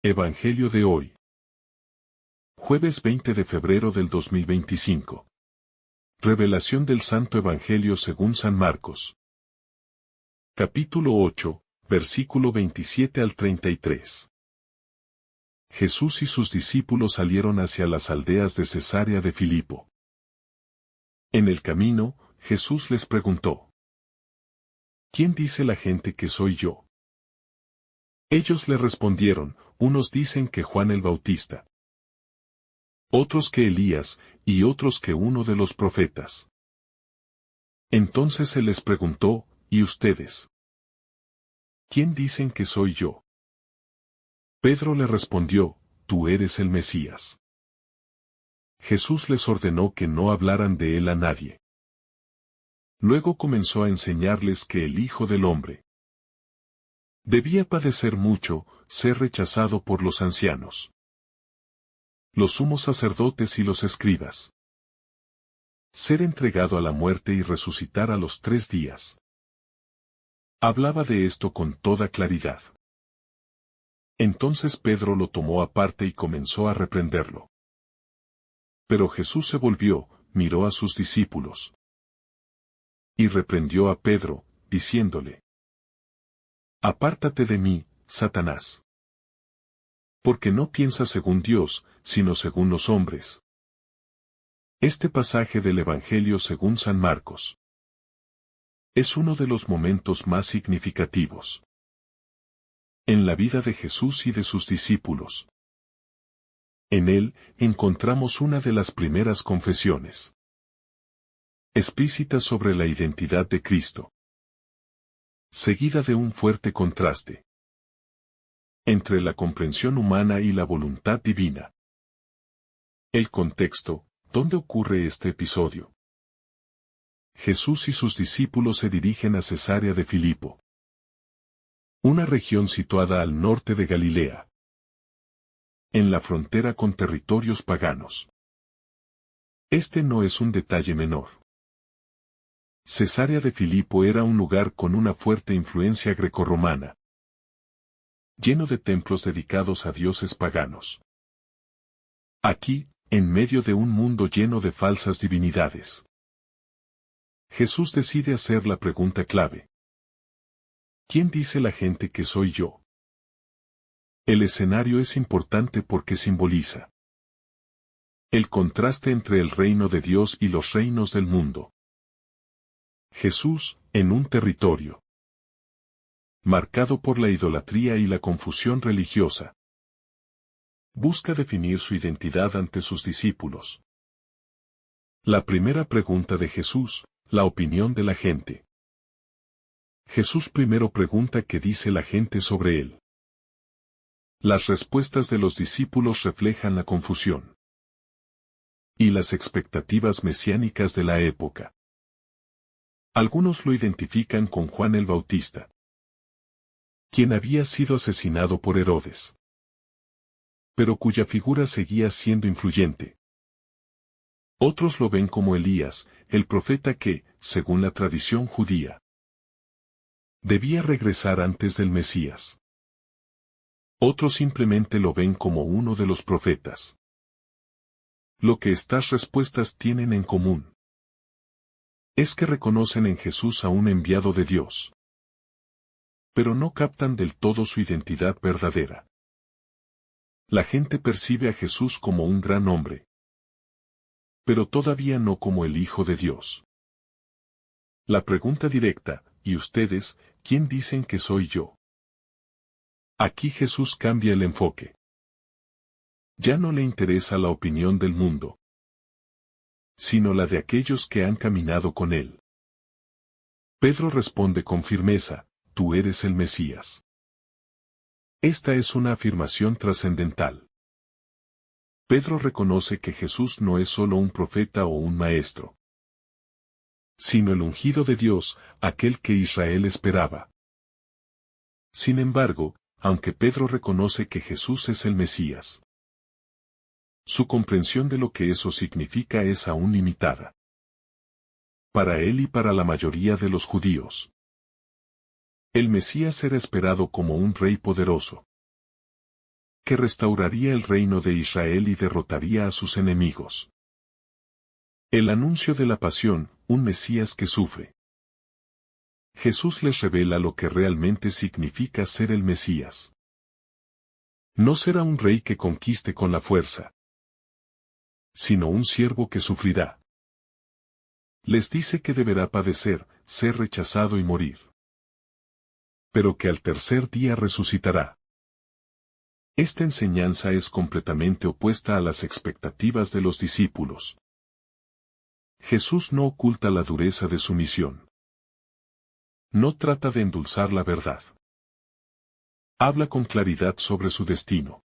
Evangelio de hoy. Jueves 20 de febrero del 2025. Revelación del Santo Evangelio según San Marcos. Capítulo 8, versículo 27 al 33. Jesús y sus discípulos salieron hacia las aldeas de Cesarea de Filipo. En el camino, Jesús les preguntó: ¿Quién dice la gente que soy yo? Ellos le respondieron: unos dicen que Juan el Bautista, otros que Elías, y otros que uno de los profetas. Entonces él les preguntó: ¿y ustedes? ¿Quién dicen que soy yo? Pedro le respondió: tú eres el Mesías. Jesús les ordenó que no hablaran de él a nadie. Luego comenzó a enseñarles que el Hijo del Hombre debía padecer mucho, ser rechazado por los ancianos, los sumos sacerdotes y los escribas, ser entregado a la muerte y resucitar a los 3 días. Hablaba de esto con toda claridad. Entonces Pedro lo tomó aparte y comenzó a reprenderlo. Pero Jesús se volvió, miró a sus discípulos y reprendió a Pedro, diciéndole: apártate de mí, Satanás. Porque no piensas según Dios, sino según los hombres. Este pasaje del Evangelio según San Marcos es uno de los momentos más significativos en la vida de Jesús y de sus discípulos. En él encontramos una de las primeras confesiones explícitas sobre la identidad de Cristo, seguida de un fuerte contraste entre la comprensión humana y la voluntad divina. El contexto: ¿dónde ocurre este episodio? Jesús y sus discípulos se dirigen a Cesarea de Filipo, una región situada al norte de Galilea, en la frontera con territorios paganos. Este no es un detalle menor. Cesarea de Filipo era un lugar con una fuerte influencia grecorromana, lleno de templos dedicados a dioses paganos. Aquí, en medio de un mundo lleno de falsas divinidades, Jesús decide hacer la pregunta clave: ¿quién dice la gente que soy yo? El escenario es importante porque simboliza el contraste entre el reino de Dios y los reinos del mundo. Jesús, en un territorio marcado por la idolatría y la confusión religiosa, busca definir su identidad ante sus discípulos. La primera pregunta de Jesús: la opinión de la gente. Jesús primero pregunta qué dice la gente sobre él. Las respuestas de los discípulos reflejan la confusión y las expectativas mesiánicas de la época. Algunos lo identifican con Juan el Bautista, quien había sido asesinado por Herodes, pero cuya figura seguía siendo influyente. Otros lo ven como Elías, el profeta que, según la tradición judía, debía regresar antes del Mesías. Otros simplemente lo ven como uno de los profetas. Lo que estas respuestas tienen en común es que reconocen en Jesús a un enviado de Dios, pero no captan del todo su identidad verdadera. La gente percibe a Jesús como un gran hombre, pero todavía no como el Hijo de Dios. La pregunta directa: ¿y ustedes, quién dicen que soy yo? Aquí Jesús cambia el enfoque. Ya no le interesa la opinión del mundo, sino la de aquellos que han caminado con él. Pedro responde con firmeza: tú eres el Mesías. Esta es una afirmación trascendental. Pedro reconoce que Jesús no es solo un profeta o un maestro, sino el ungido de Dios, aquel que Israel esperaba. Sin embargo, aunque Pedro reconoce que Jesús es el Mesías, su comprensión de lo que eso significa es aún limitada. Para él y para la mayoría de los judíos, el Mesías era esperado como un rey poderoso, que restauraría el reino de Israel y derrotaría a sus enemigos. El anuncio de la pasión, un Mesías que sufre. Jesús les revela lo que realmente significa ser el Mesías. No será un rey que conquiste con la fuerza, sino un siervo que sufrirá. Les dice que deberá padecer, ser rechazado y morir, pero que al tercer día resucitará. Esta enseñanza es completamente opuesta a las expectativas de los discípulos. Jesús no oculta la dureza de su misión. No trata de endulzar la verdad. Habla con claridad sobre su destino.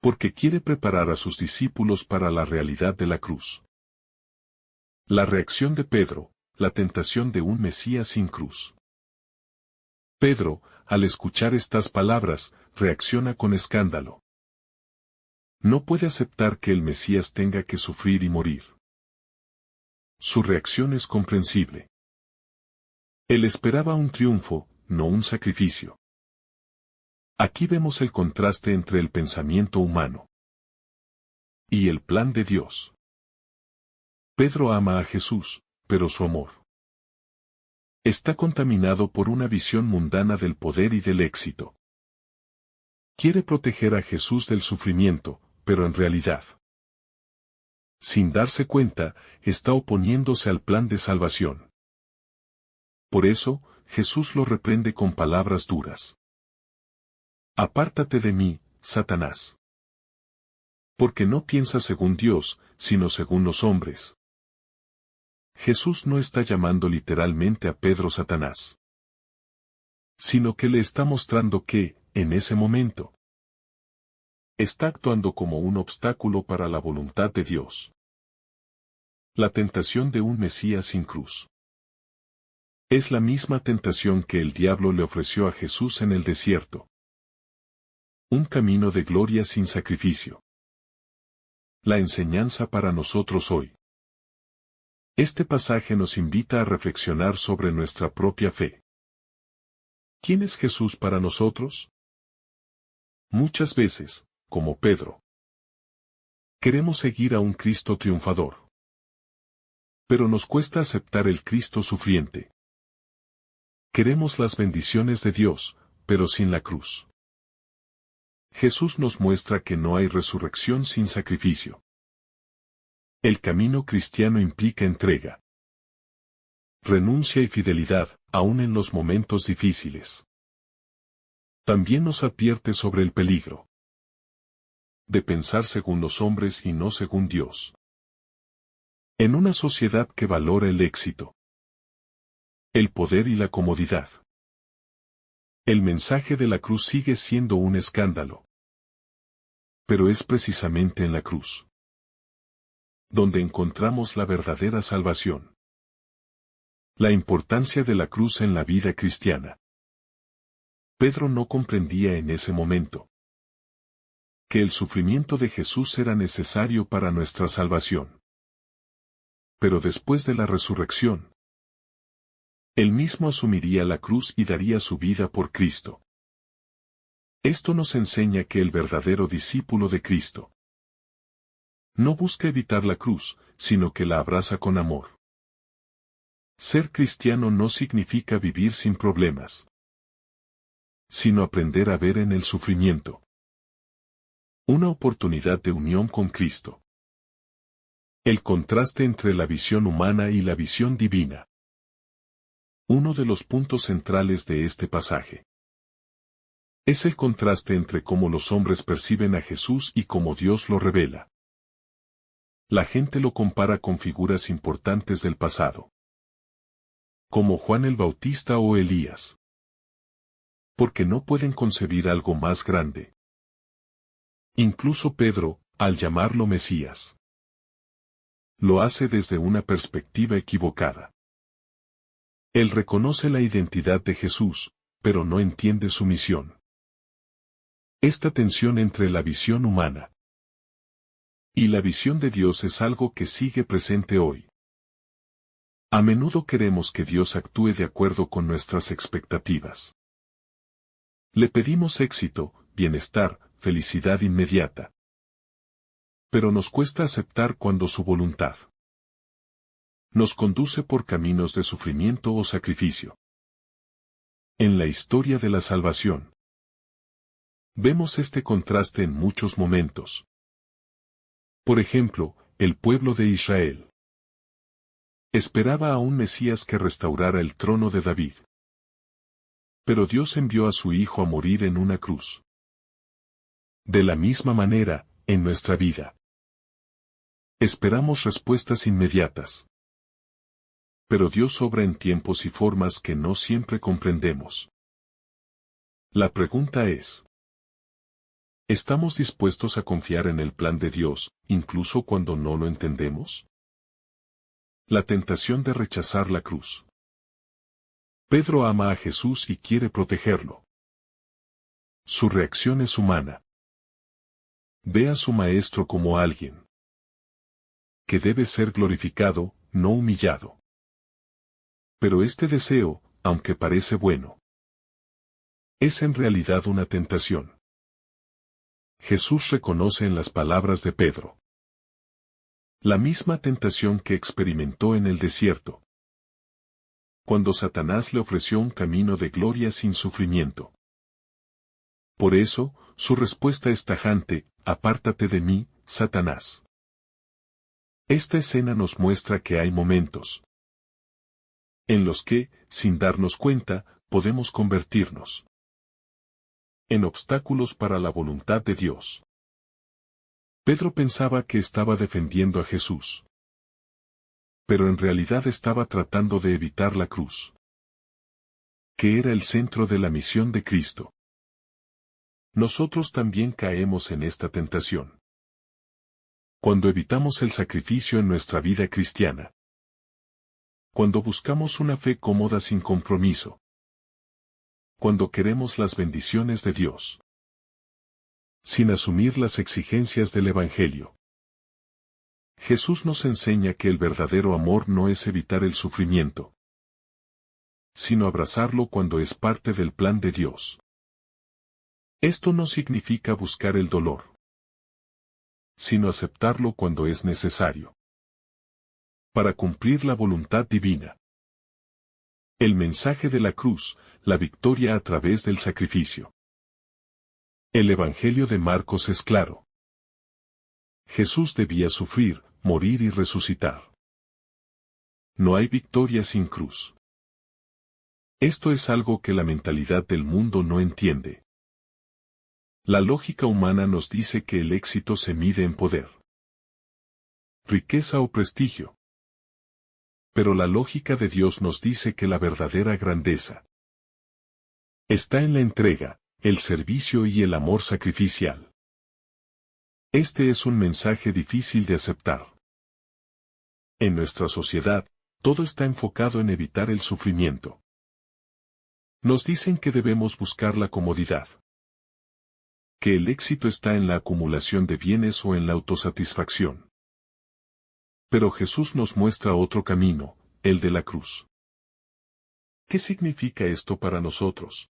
Porque quiere preparar a sus discípulos para la realidad de la cruz. La reacción de Pedro, la tentación de un Mesías sin cruz. Pedro, al escuchar estas palabras, reacciona con escándalo. No puede aceptar que el Mesías tenga que sufrir y morir. Su reacción es comprensible. Él esperaba un triunfo, no un sacrificio. Aquí vemos el contraste entre el pensamiento humano y el plan de Dios. Pedro ama a Jesús, pero su amor está contaminado por una visión mundana del poder y del éxito. Quiere proteger a Jesús del sufrimiento, pero en realidad, sin darse cuenta, está oponiéndose al plan de salvación. Por eso, Jesús lo reprende con palabras duras. Apártate de mí, Satanás. Porque no piensas según Dios, sino según los hombres. Jesús no está llamando literalmente a Pedro Satanás, sino que le está mostrando que, en ese momento, está actuando como un obstáculo para la voluntad de Dios. La tentación de un Mesías sin cruz es la misma tentación que el diablo le ofreció a Jesús en el desierto. Un camino de gloria sin sacrificio. La enseñanza para nosotros hoy. Este pasaje nos invita a reflexionar sobre nuestra propia fe. ¿Quién es Jesús para nosotros? Muchas veces, como Pedro, queremos seguir a un Cristo triunfador. Pero nos cuesta aceptar el Cristo sufriente. Queremos las bendiciones de Dios, pero sin la cruz. Jesús nos muestra que no hay resurrección sin sacrificio. El camino cristiano implica entrega, renuncia y fidelidad, aun en los momentos difíciles. También nos advierte sobre el peligro de pensar según los hombres y no según Dios. En una sociedad que valora el éxito, el poder y la comodidad, el mensaje de la cruz sigue siendo un escándalo. Pero es precisamente en la cruz donde encontramos la verdadera salvación. La importancia de la cruz en la vida cristiana. Pedro no comprendía en ese momento que el sufrimiento de Jesús era necesario para nuestra salvación. Pero después de la resurrección, él mismo asumiría la cruz y daría su vida por Cristo. Esto nos enseña que el verdadero discípulo de Cristo no busca evitar la cruz, sino que la abraza con amor. Ser cristiano no significa vivir sin problemas, sino aprender a ver en el sufrimiento una oportunidad de unión con Cristo. El contraste entre la visión humana y la visión divina. Uno de los puntos centrales de este pasaje es el contraste entre cómo los hombres perciben a Jesús y cómo Dios lo revela. La gente lo compara con figuras importantes del pasado, como Juan el Bautista o Elías, porque no pueden concebir algo más grande. Incluso Pedro, al llamarlo Mesías, lo hace desde una perspectiva equivocada. Él reconoce la identidad de Jesús, pero no entiende su misión. Esta tensión entre la visión humana y la visión de Dios es algo que sigue presente hoy. A menudo queremos que Dios actúe de acuerdo con nuestras expectativas. Le pedimos éxito, bienestar, felicidad inmediata. Pero nos cuesta aceptar cuando su voluntad nos conduce por caminos de sufrimiento o sacrificio. En la historia de la salvación, vemos este contraste en muchos momentos. Por ejemplo, el pueblo de Israel esperaba a un Mesías que restaurara el trono de David. Pero Dios envió a su Hijo a morir en una cruz. De la misma manera, en nuestra vida, esperamos respuestas inmediatas. Pero Dios obra en tiempos y formas que no siempre comprendemos. La pregunta es: ¿estamos dispuestos a confiar en el plan de Dios, incluso cuando no lo entendemos? La tentación de rechazar la cruz. Pedro ama a Jesús y quiere protegerlo. Su reacción es humana. Ve a su maestro como alguien que debe ser glorificado, no humillado. Pero este deseo, aunque parece bueno, es en realidad una tentación. Jesús reconoce en las palabras de Pedro la misma tentación que experimentó en el desierto, cuando Satanás le ofreció un camino de gloria sin sufrimiento. Por eso, su respuesta es tajante: apártate de mí, Satanás. Esta escena nos muestra que hay momentos en los que, sin darnos cuenta, podemos convertirnos en obstáculos para la voluntad de Dios. Pedro pensaba que estaba defendiendo a Jesús, pero en realidad estaba tratando de evitar la cruz, que era el centro de la misión de Cristo. Nosotros también caemos en esta tentación cuando evitamos el sacrificio en nuestra vida cristiana, cuando buscamos una fe cómoda sin compromiso, cuando queremos las bendiciones de Dios sin asumir las exigencias del Evangelio. Jesús nos enseña que el verdadero amor no es evitar el sufrimiento, sino abrazarlo cuando es parte del plan de Dios. Esto no significa buscar el dolor, sino aceptarlo cuando es necesario para cumplir la voluntad divina. El mensaje de la cruz, la victoria a través del sacrificio. El Evangelio de Marcos es claro. Jesús debía sufrir, morir y resucitar. No hay victoria sin cruz. Esto es algo que la mentalidad del mundo no entiende. La lógica humana nos dice que el éxito se mide en poder, riqueza o prestigio. Pero la lógica de Dios nos dice que la verdadera grandeza está en la entrega, el servicio y el amor sacrificial. Este es un mensaje difícil de aceptar. En nuestra sociedad, todo está enfocado en evitar el sufrimiento. Nos dicen que debemos buscar la comodidad, que el éxito está en la acumulación de bienes o en la autosatisfacción. Pero Jesús nos muestra otro camino, el de la cruz. ¿Qué significa esto para nosotros?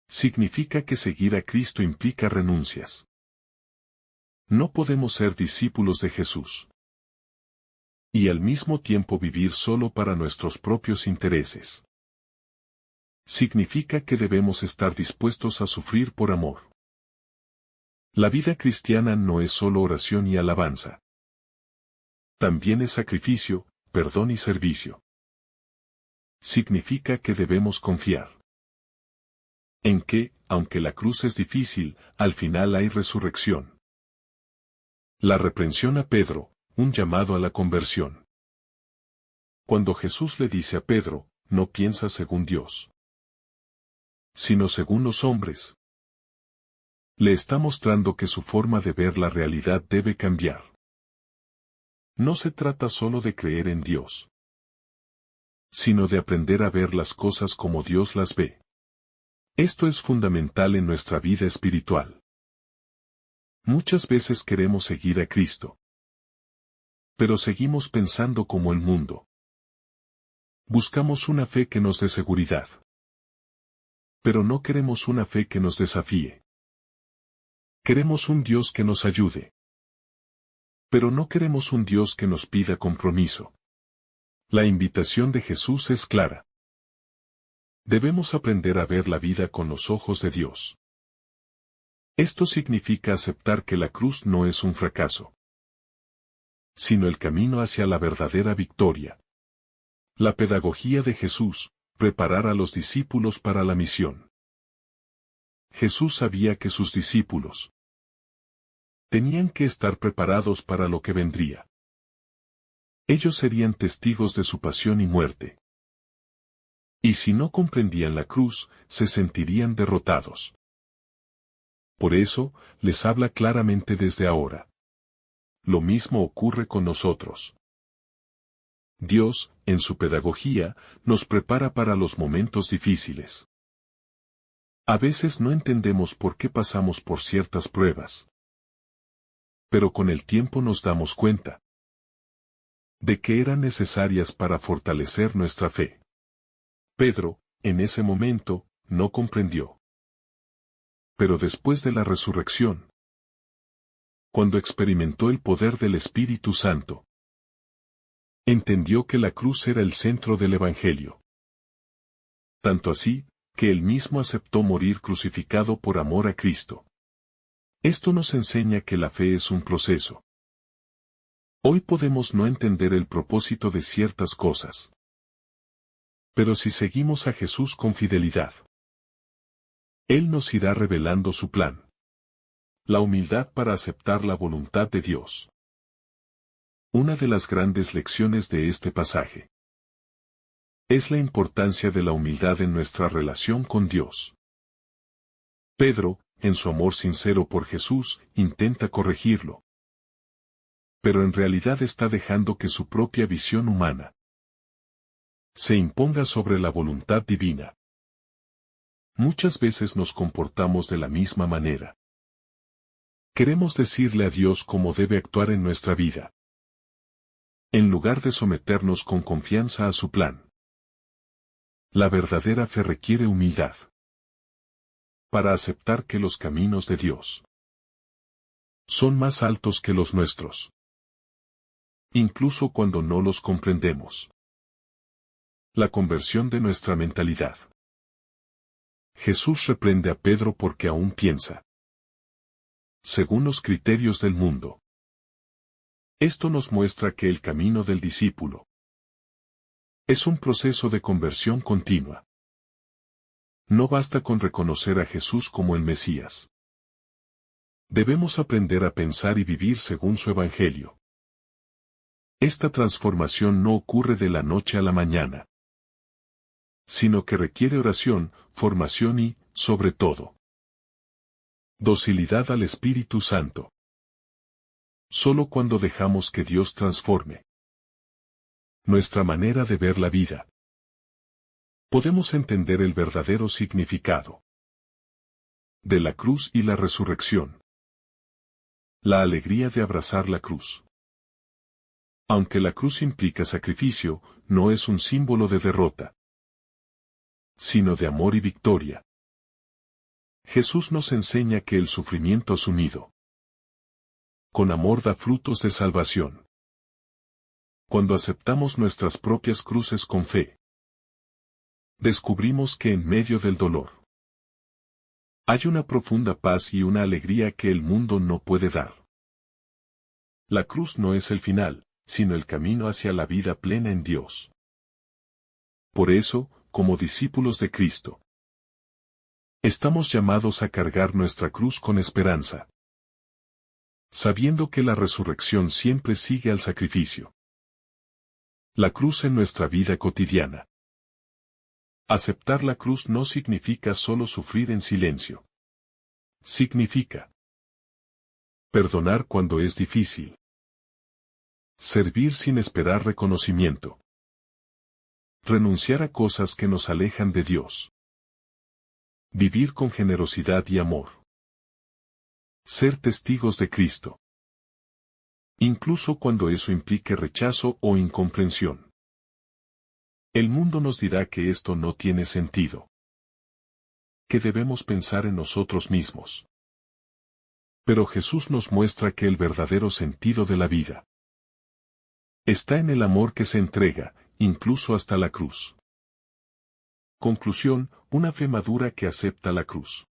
Significa que seguir a Cristo implica renuncias. No podemos ser discípulos de Jesús y al mismo tiempo vivir solo para nuestros propios intereses. Significa que debemos estar dispuestos a sufrir por amor. La vida cristiana no es solo oración y alabanza. También es sacrificio, perdón y servicio. Significa que debemos confiar en que, aunque la cruz es difícil, al final hay resurrección. La reprensión a Pedro, un llamado a la conversión. Cuando Jesús le dice a Pedro: no piensa según Dios, sino según los hombres, le está mostrando que su forma de ver la realidad debe cambiar. No se trata solo de creer en Dios, sino de aprender a ver las cosas como Dios las ve. Esto es fundamental en nuestra vida espiritual. Muchas veces queremos seguir a Cristo, pero seguimos pensando como el mundo. Buscamos una fe que nos dé seguridad, pero no queremos una fe que nos desafíe. Queremos un Dios que nos ayude. Pero no queremos un Dios que nos pida compromiso. La invitación de Jesús es clara. Debemos aprender a ver la vida con los ojos de Dios. Esto significa aceptar que la cruz no es un fracaso, sino el camino hacia la verdadera victoria. La pedagogía de Jesús, preparar a los discípulos para la misión. Jesús sabía que sus discípulos tenían que estar preparados para lo que vendría. Ellos serían testigos de su pasión y muerte. Y si no comprendían la cruz, se sentirían derrotados. Por eso, les habla claramente desde ahora. Lo mismo ocurre con nosotros. Dios, en su pedagogía, nos prepara para los momentos difíciles. A veces no entendemos por qué pasamos por ciertas pruebas. Pero con el tiempo nos damos cuenta de que eran necesarias para fortalecer nuestra fe. Pedro, en ese momento, no comprendió. Pero después de la resurrección, cuando experimentó el poder del Espíritu Santo, entendió que la cruz era el centro del Evangelio. Tanto así, que él mismo aceptó morir crucificado por amor a Cristo. Esto nos enseña que la fe es un proceso. Hoy podemos no entender el propósito de ciertas cosas. Pero si seguimos a Jesús con fidelidad, Él nos irá revelando su plan. La humildad para aceptar la voluntad de Dios. Una de las grandes lecciones de este pasaje es la importancia de la humildad en nuestra relación con Dios. Pedro, en su amor sincero por Jesús, intenta corregirlo. Pero en realidad está dejando que su propia visión humana se imponga sobre la voluntad divina. Muchas veces nos comportamos de la misma manera. Queremos decirle a Dios cómo debe actuar en nuestra vida, en lugar de someternos con confianza a su plan. La verdadera fe requiere humildad para aceptar que los caminos de Dios son más altos que los nuestros, incluso cuando no los comprendemos. La conversión de nuestra mentalidad. Jesús reprende a Pedro porque aún piensa según los criterios del mundo. Esto nos muestra que el camino del discípulo es un proceso de conversión continua. No basta con reconocer a Jesús como el Mesías. Debemos aprender a pensar y vivir según su Evangelio. Esta transformación no ocurre de la noche a la mañana, sino que requiere oración, formación y, sobre todo, docilidad al Espíritu Santo. Solo cuando dejamos que Dios transforme nuestra manera de ver la vida, podemos entender el verdadero significado de la cruz y la resurrección. La alegría de abrazar la cruz. Aunque la cruz implica sacrificio, no es un símbolo de derrota, sino de amor y victoria. Jesús nos enseña que el sufrimiento asumido con amor da frutos de salvación. Cuando aceptamos nuestras propias cruces con fe, descubrimos que en medio del dolor hay una profunda paz y una alegría que el mundo no puede dar. La cruz no es el final, sino el camino hacia la vida plena en Dios. Por eso, como discípulos de Cristo, estamos llamados a cargar nuestra cruz con esperanza, sabiendo que la resurrección siempre sigue al sacrificio. La cruz en nuestra vida cotidiana. Aceptar la cruz no significa solo sufrir en silencio. Significa perdonar cuando es difícil, servir sin esperar reconocimiento, renunciar a cosas que nos alejan de Dios, vivir con generosidad y amor, ser testigos de Cristo, incluso cuando eso implique rechazo o incomprensión. El mundo nos dirá que esto no tiene sentido, que debemos pensar en nosotros mismos. Pero Jesús nos muestra que el verdadero sentido de la vida está en el amor que se entrega, incluso hasta la cruz. Conclusión, una fe madura que acepta la cruz.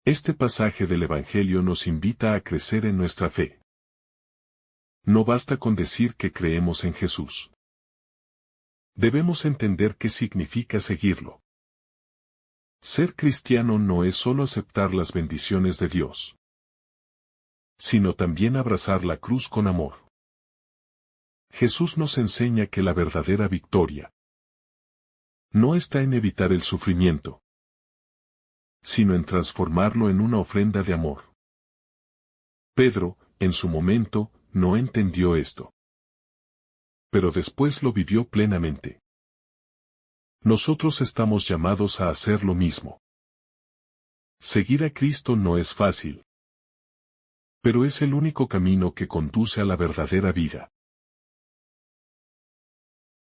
Este pasaje del Evangelio nos invita a crecer en nuestra fe. No basta con decir que creemos en Jesús. Debemos entender qué significa seguirlo. Ser cristiano no es solo aceptar las bendiciones de Dios, sino también abrazar la cruz con amor. Jesús nos enseña que la verdadera victoria no está en evitar el sufrimiento, sino en transformarlo en una ofrenda de amor. Pedro, en su momento, no entendió esto, pero después lo vivió plenamente. Nosotros estamos llamados a hacer lo mismo. Seguir a Cristo no es fácil, pero es el único camino que conduce a la verdadera vida.